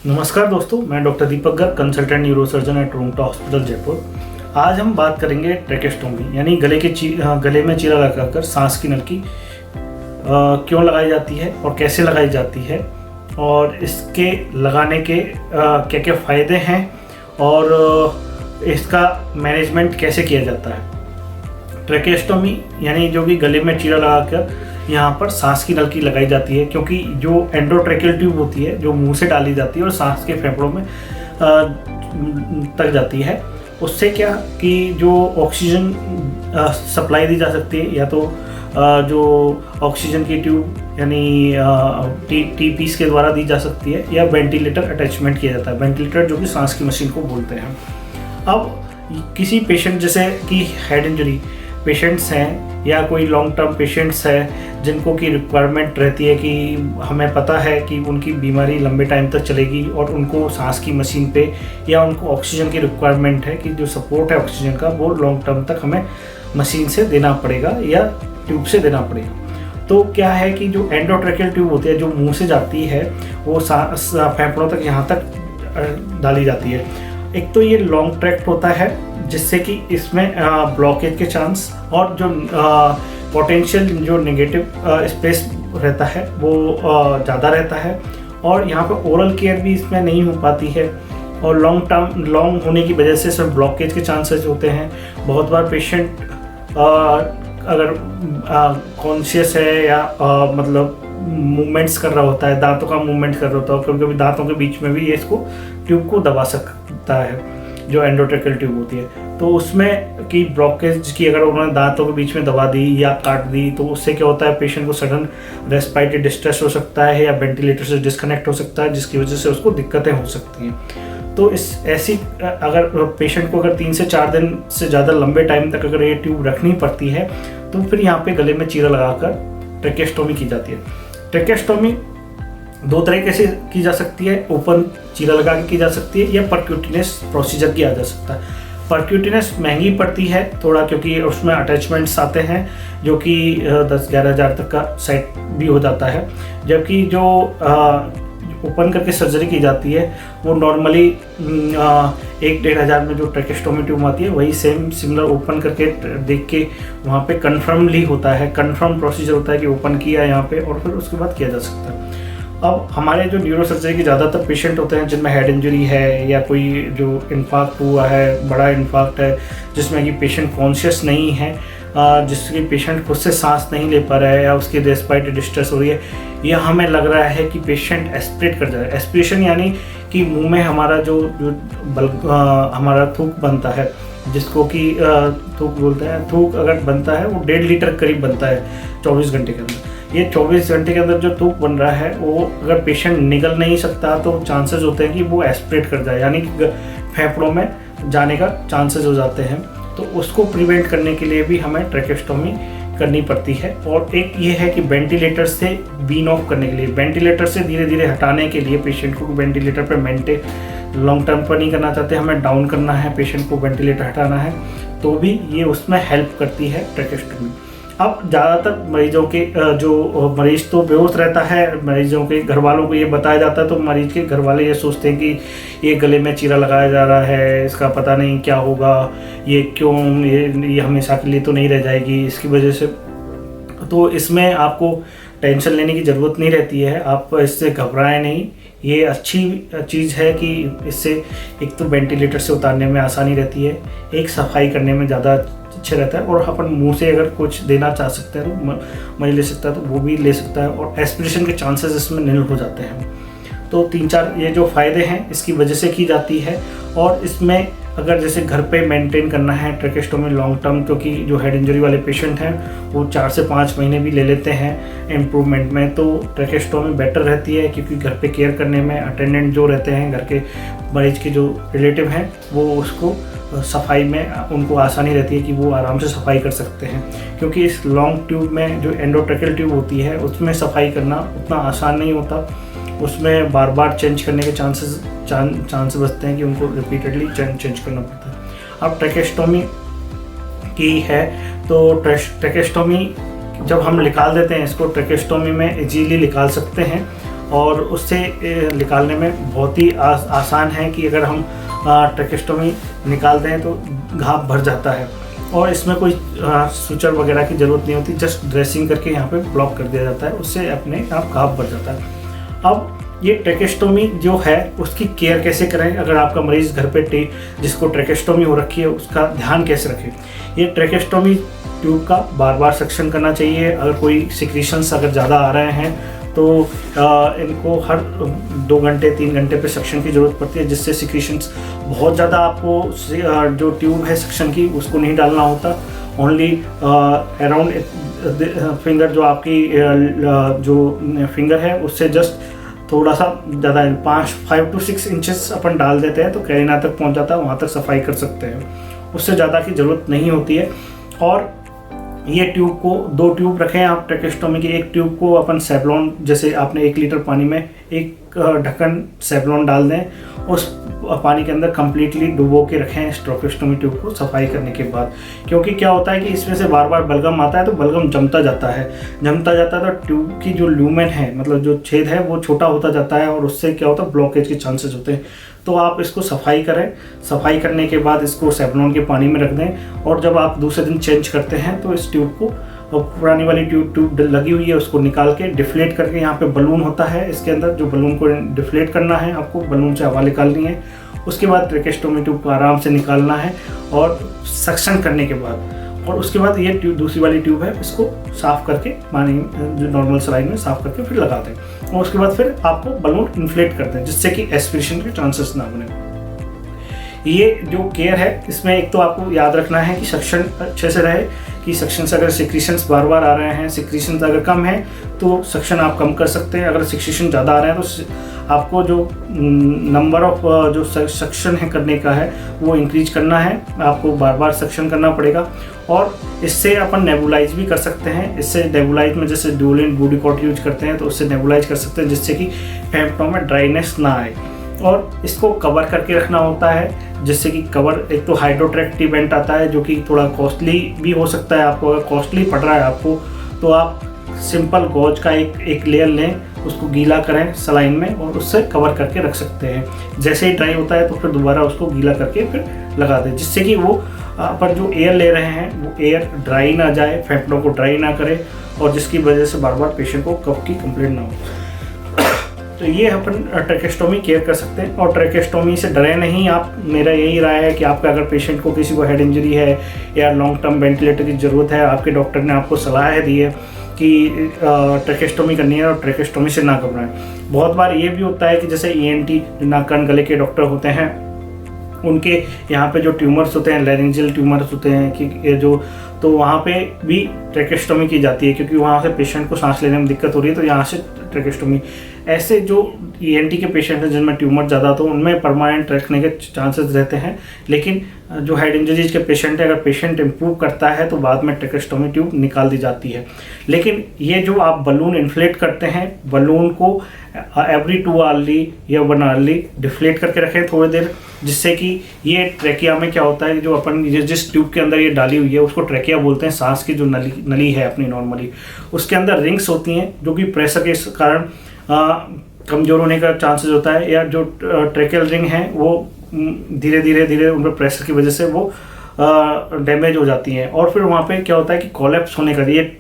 नमस्कार दोस्तों, मैं doctor Deepak Garg, consultant neurosurgeon at Rongta hospital Jaipur. आज हम बात करेंगे ट्रेकेस्टोमी यानी गले में चीरा लगाकर सांस की नलकी क्यों लगाई जाती है और कैसे लगाई जाती है और इसके लगाने के क्या क्या फ़ायदे हैं और इसका मैनेजमेंट कैसे किया जाता है। ट्रेकेस्टोमी यानी जो कि गले में चीरा लगाकर यहाँ पर सांस की नलकी लगाई जाती है, क्योंकि जो एंडोट्रेकियल ट्यूब होती है जो मुंह से डाली जाती है और सांस के फेफड़ों में तक जाती है, उससे क्या कि जो ऑक्सीजन सप्लाई दी जा सकती है, या तो जो ऑक्सीजन की ट्यूब यानी टी पीस के द्वारा दी जा सकती है, या वेंटिलेटर अटैचमेंट किया जाता है। वेंटिलेटर जो कि सांस की मशीन को बोलते हैं। अब किसी पेशेंट जैसे कि हेड इंजरी पेशेंट्स हैं या कोई लॉन्ग टर्म पेशेंट्स हैं जिनको की रिक्वायरमेंट रहती है कि हमें पता है कि उनकी बीमारी लंबे टाइम तक चलेगी और उनको सांस की मशीन पे या उनको ऑक्सीजन की रिक्वायरमेंट है कि जो सपोर्ट है ऑक्सीजन का वो लॉन्ग टर्म तक हमें मशीन से देना पड़ेगा या ट्यूब से देना पड़ेगा। तो क्या है कि जो एंडोट्रेकियल ट्यूब होती है जो मुंह से जाती है वो फेफड़ों तक यहाँ तक डाली जाती है। एक तो ये लॉन्ग ट्रैक्ट होता है जिससे कि इसमें ब्लॉकेज के चांस और जो पोटेंशियल जो नेगेटिव स्पेस रहता है वो ज़्यादा रहता है, और यहाँ पर ओरल केयर भी इसमें नहीं हो पाती है, और लॉन्ग होने की वजह से इसमें ब्लॉकेज के चांसेस होते हैं। बहुत बार पेशेंट अगर कॉन्शियस है या मतलब मूवमेंट्स कर रहा होता है, दांतों का मूवमेंट कर रहा होता है, कभी कभी दांतों के बीच में भी ये इसको ट्यूब को दबा सकता है जो एंडोट्रेकियल ट्यूब होती है। तो उसमें की ब्लॉकेज की अगर उन्होंने दांतों के बीच में दबा दी या काट दी तो उससे क्या होता है, पेशेंट को सडन रेस्पिरेटरी डिस्ट्रेस हो सकता है या वेंटिलेटर से डिस्कनेक्ट हो सकता है, जिसकी वजह से उसको दिक्कतें हो सकती हैं। तो ऐसी अगर पेशेंट को अगर 3 से 4 दिन से ज़्यादा लंबे टाइम तक अगर ये ट्यूब रखनी पड़ती है तो फिर यहाँ पे गले में चीरा लगाकर ट्रेकेस्टोमी की जाती है। ट्रेकेस्टोमी 2 तरीके से की जा सकती है, ओपन चीरा लगा के की जा सकती है या परक्यूटिनस प्रोसीजर किया जा सकता है। परक्यूटिनस महंगी पड़ती है थोड़ा, क्योंकि उसमें अटैचमेंट्स आते हैं जो कि 10-11 हज़ार तक का सेट भी हो जाता है, जबकि जो ओपन करके सर्जरी की जाती है वो नॉर्मली 1-1.5 हज़ार में जो ट्रेकेस्टोमी ट्यूब आती है वही सेम सिमिलर ओपन करके देख के वहाँ पे कन्फर्मली होता है, कन्फर्म प्रोसीजर होता है कि ओपन किया यहाँ पे और फिर उसके बाद किया जा सकता है। अब हमारे जो न्यूरो सर्जरी के ज़्यादातर पेशेंट होते हैं जिनमें हेड इंजरी है या कोई जो इन्फार्क्ट हुआ है, बड़ा इन्फार्क्ट है जिसमें कि पेशेंट कॉन्शियस नहीं है, जिसकी पेशेंट खुद से सांस नहीं ले पा रहा है या उसकी रेस्पिरेटरी डिस्ट्रेस हो रही है, या हमें लग रहा है कि पेशेंट एस्पिरेट कर जाए। एस्पिरेशन यानी कि मुंह में हमारा जो हमारा थूक बनता है जिसको कि थूक बोलते हैं, थूक अगर बनता है वो 1.5 लीटर करीब बनता है 24 घंटे के अंदर। ये 24 घंटे के अंदर जो थूक बन रहा है वो अगर पेशेंट निकल नहीं सकता तो चांसेस होते हैं कि वो एस्पिरेट कर जाए, यानी कि फेफड़ों में जाने का चांसेस हो जाते हैं। तो उसको प्रिवेंट करने के लिए भी हमें ट्रेकेस्टोमी करनी पड़ती है। और एक ये है कि वेंटिलेटर से वीन ऑफ करने के लिए, वेंटिलेटर से धीरे धीरे हटाने के लिए पेशेंट को वेंटिलेटर पर मेंटेन लॉन्ग टर्म पर नहीं करना चाहते, हमें डाउन करना है, पेशेंट को वेंटिलेटर हटाना है, तो भी ये उसमें हेल्प करती है ट्रेकेस्टोमी। अब ज़्यादातर मरीजों के जो मरीज तो बेहोश रहता है, मरीजों के घर वालों को ये बताया जाता है तो मरीज के घर वाले ये सोचते हैं कि ये गले में चीरा लगाया जा रहा है, इसका पता नहीं क्या होगा, ये क्यों, ये हमेशा के लिए तो नहीं रह जाएगी इसकी वजह से। तो इसमें आपको टेंशन लेने की ज़रूरत नहीं रहती है, आप इससे घबराएं नहीं। ये अच्छी चीज़ है कि इससे एक तो वेंटिलेटर से उतारने में आसानी रहती है, एक सफाई करने में ज़्यादा अच्छा रहता है, और अपन मुंह से अगर कुछ देना चाह सकते हैं तो मरीज ले सकता है तो वो भी ले सकता है, और एस्पिरेशन के चांसेस इसमें निल हो जाते हैं। तो 3-4 ये जो फ़ायदे हैं इसकी वजह से की जाती है। और इसमें अगर जैसे घर पे मेंटेन करना है ट्रेकेस्टोमी लॉन्ग टर्म, क्योंकि जो हेड इंजरी वाले पेशेंट हैं वो 4 से 5 महीने भी ले लेते हैं इम्प्रूवमेंट में, तो ट्रेकेस्टोमी बेटर रहती है, क्योंकि घर पे केयर करने में अटेंडेंट जो रहते हैं घर के मरीज के जो रिलेटिव हैं वो उसको सफाई में उनको आसानी रहती है कि वो आराम से सफाई कर सकते हैं। क्योंकि इस लॉन्ग ट्यूब में जो एंडोट्रेकियल ट्यूब होती है उसमें सफाई करना उतना आसान नहीं होता, उसमें बार बार चेंज करने के चांस बचते हैं कि उनको रिपीटेडली चेंज करना पड़ता है। अब ट्रेकेस्टोमी की है तो ट्रेकेस्टोमी जब हम निकाल देते हैं इसको ट्रेकेस्टोमी में इजीली निकाल सकते हैं, और उससे निकालने में बहुत ही आसान है कि अगर हम ट्रेकेस्टोमी निकाल दें तो घाव भर जाता है और इसमें कोई सुचर वगैरह की ज़रूरत नहीं होती, जस्ट ड्रेसिंग करके यहाँ पे ब्लॉक कर दिया जाता है, उससे अपने आप घाव भर जाता है। अब ये ट्रेकेस्टोमी जो है उसकी केयर कैसे करें, अगर आपका मरीज़ घर पे जिसको ट्रेकेस्टोमी हो रखी है उसका ध्यान कैसे रखें। ये ट्रेकेस्टोमी ट्यूब का बार बार सक्शन करना चाहिए। अगर कोई सिक्रीशंस अगर ज़्यादा आ रहे हैं तो इनको हर 2 घंटे 3 घंटे पे सक्शन की ज़रूरत पड़ती है, जिससे सिक्रीशंस बहुत ज़्यादा आपको जो ट्यूब है सक्शन की उसको नहीं डालना होता। ओनली अराउंड फिंगर, जो आपकी जो फिंगर है उससे जस्ट थोड़ा सा ज़्यादा 5 to 6 इंचेस अपन डाल देते हैं तो कैरिना तक पहुंच जाता है, वहाँ तक सफाई कर सकते हैं, उससे ज़्यादा की ज़रूरत नहीं होती है। और ये ट्यूब को 2 ट्यूब रखें आप ट्रेकेस्टोमी की। एक ट्यूब को अपन सेवलॉन, जैसे आपने 1 लीटर पानी में एक ढक्कन सेवलॉन डाल दें, उस पानी के अंदर कम्प्लीटली डुबो के रखें इस ट्रेकेस्टोमी ट्यूब को सफाई करने के बाद। क्योंकि क्या होता है कि इसमें से बार बार बलगम आता है तो बलगम जमता जाता है तो ट्यूब की जो ल्यूमेन है, मतलब जो छेद है वो छोटा होता जाता है और उससे क्या होता है ब्लॉकेज के चांसेस होते हैं। तो आप इसको सफाई करें, सफाई करने के बाद इसको सेवलॉन के पानी में रख दें और जब आप दूसरे दिन चेंज करते हैं तो इस ट्यूब को, पुरानी वाली ट्यूब लगी हुई है उसको निकाल के डिफ्लेट करके, यहाँ पे बलून होता है इसके अंदर, जो बलून को डिफ्लेट करना है, आपको बलून से हवा निकालनी है। उसके बाद ट्रेकेस्टोमी ट्यूब को आराम से निकालना है और सक्शन करने के बाद, और उसके बाद ये ट्यूब दूसरी वाली ट्यूब है इसको साफ़ करके पानी जो नॉर्मल सलाइन में साफ़ करके फिर लगा दें और उसके बाद फिर आपको बलून इन्फ्लेट कर दें, जिससे कि एस्पिरेशन के चांसेस ना बने। ये जो केयर है इसमें एक तो आपको याद रखना है कि सक्शन अच्छे से रहे, कि सक्शन से अगर सिक्रीशंस बार बार आ रहे हैं, सिक्रीशंस अगर कम है तो सक्शन आप कम कर सकते हैं। अगर सिक्रीशन ज़्यादा आ रहे हैं तो आपको जो नंबर ऑफ जो सक्शन है करने का है वो इंक्रीज करना है, आपको बार बार सक्शन करना पड़ेगा। और इससे अपन नेबुलाइज भी कर सकते हैं। इससे नेबुलाइज में जैसे ड्यूलिन बूडीकॉट यूज करते हैं तो उससे नेबुलाइज कर सकते हैं, जिससे कि फेफड़ों में ड्राइनेस ना आए। और इसको कवर करके रखना होता है, जिससे कि कवर, एक तो हाइड्रोट्रैक टिबेंट आता है जो कि थोड़ा कॉस्टली भी हो सकता है। आपको अगर कॉस्टली पड़ रहा है आपको तो आप सिंपल गॉज का एक लेयर लें, उसको गीला करें सलाइन में और उससे कवर करके रख सकते हैं। जैसे ही ड्राई होता है तो फिर दोबारा उसको गीला करके फिर लगा दें, जिससे कि वो पर जो एयर ले रहे हैं वो एयर ड्राई ना जाए, फेफड़ों को ड्राई ना करे और जिसकी वजह से बार बार पेशेंट को कफ की कंप्लेंट ना हो। तो ये अपन ट्रेकेस्टोमी केयर कर सकते हैं। और ट्रेकेस्टोमी से डरे नहीं आप, मेरा यही राय है कि आपका अगर पेशेंट को किसी को हेड इंजरी है या लॉन्ग टर्म वेंटिलेटर की ज़रूरत है, आपके डॉक्टर ने आपको सलाह दी है कि ट्रेकेस्टोमी करनी है और ट्रेकेस्टोमी से ना घबराएं। बहुत बार ये भी होता है कि जैसे ENT नाक कान गले के डॉक्टर होते हैं, उनके यहाँ पे जो ट्यूमर्स होते हैं, लैरिंजियल ट्यूमर्स होते हैं कि जो, तो वहाँ पे भी ट्रेकेस्टोमी की जाती है, क्योंकि वहाँ से पेशेंट को सांस लेने में दिक्कत हो रही है तो यहाँ से ट्रेकेस्टोमी। ऐसे जो ENT के पेशेंट हैं जिनमें ट्यूमर ज़्यादा तो उनमें परमानेंट रखने के चांसेस रहते हैं, लेकिन जो हेड इंजरीज के पेशेंट है, अगर पेशेंट इम्प्रूव करता है तो बाद में ट्रेकेस्टोमी ट्यूब निकाल दी जाती है। लेकिन ये जो आप बलून इन्फ्लेट करते हैं, बलून को एवरी 2 आवर्ली या 1 आवर्ली डिफ्लेट करके रखें थोड़ी देर, जिससे कि ये ट्रेकिया में क्या होता है, जो अपन जिस ट्यूब के अंदर ये डाली हुई है उसको ट्रेकिया बोलते हैं। सांस की जो नली है अपनी नॉर्मली, उसके अंदर रिंग्स होती हैं जो कि प्रेशर के कारण कमज़ोर होने का चांसेस होता है, या जो ट्रेकियल रिंग है वो धीरे धीरे उन पर प्रेशर की वजह से वो डैमेज हो जाती हैं और फिर वहाँ पे क्या होता है कि कोलैप्स होने का, ये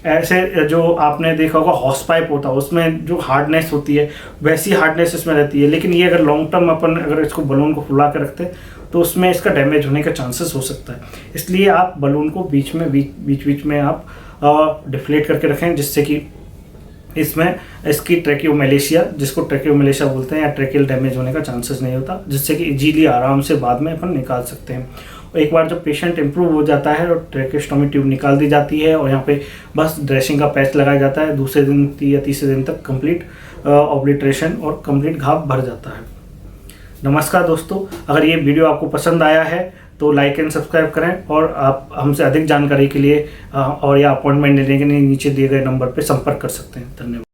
ऐसे जो आपने देखा होगा हॉस पाइप होता है उसमें जो हार्डनेस होती है वैसी हार्डनेस इसमें रहती है। लेकिन ये अगर लॉन्ग टर्म अपन अगर इसको बलून को फुला के रखते हैं तो उसमें इसका डैमेज होने का चांसेस हो सकता है। इसलिए आप बलून को बीच में आप डिफ्लेट करके रखें, जिससे कि इसमें इसकी ट्रेकियोमेलेशिया, जिसको ट्रेकियोमेलेशिया बोलते हैं, या ट्रेकियल डैमेज होने का चांसेस नहीं होता, जिससे कि इजीली आराम से बाद में अपन निकाल सकते हैं। और एक बार जब पेशेंट इम्प्रूव हो जाता है और ट्रेकेस्टोमी ट्यूब निकाल दी जाती है और यहाँ पे बस ड्रेसिंग का पैच लगाया जाता है, दूसरे दिन या तीसरे दिन तक कंप्लीट ऑब्लिट्रेशन और कंप्लीट घाव भर जाता है। नमस्कार दोस्तों, अगर ये वीडियो आपको पसंद आया है तो लाइक एंड सब्सक्राइब करें और आप हमसे अधिक जानकारी के लिए और या अपॉइंटमेंट लेने के लिए नीचे दिए गए नंबर पर संपर्क कर सकते हैं। धन्यवाद।